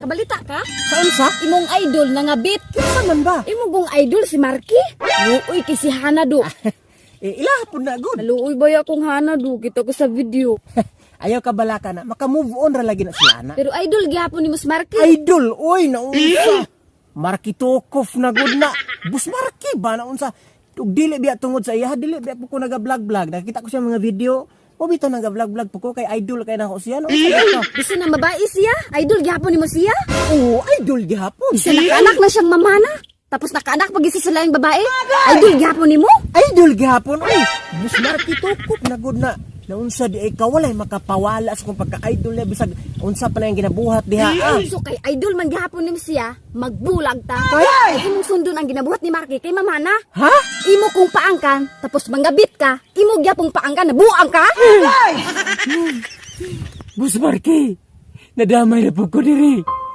nakabalita ka? Saan sa? Imong idol nangabit. Kinsa man ba? Imong bong idol si Marky. Luoy kay si Hana do. Ilahapon na good. Naluoy ba akong Hana do? Kita ko sa video. Ayaw ka bala ka na, maka-move on ra lagi na sila na. Pero idol gyapon ni Mas Marky. Idol, oy, naunsa. Marky Tokov na good na. Bus Marky ba naunsa? Ug dili biya tungod sa iya, dili biya po ko naga-vlog-vlog. Nakita ko siya mga video. O bitaw naga-vlog-vlog po ko kay idol kay nako siya. No? Bisa na babae siya. Idol gyapon ni mo siya. Oo, idol gihapon. Bisa nakaanak na siyang mamana. Tapos nakaanak pag isa sila yung babae. Idol gyapon ni mo. Idol gihapon, oy. Bus Marky Tokov na good na. Naunsa di ikaw walay makapawala sa kung pagka-idol niya bisag unsa pa na yung ginabuhat diha. So kay idol man gyapon ni mo siya, magbulag ta. Ay! Kay imong sundon ang ginabuhat ni Marky kay mamana. Ha? Imo kung paangkan, tapos manggabit ka, imo gyapong paangkan, nabuang ka? Bus Marky, nadamay na po ko diri.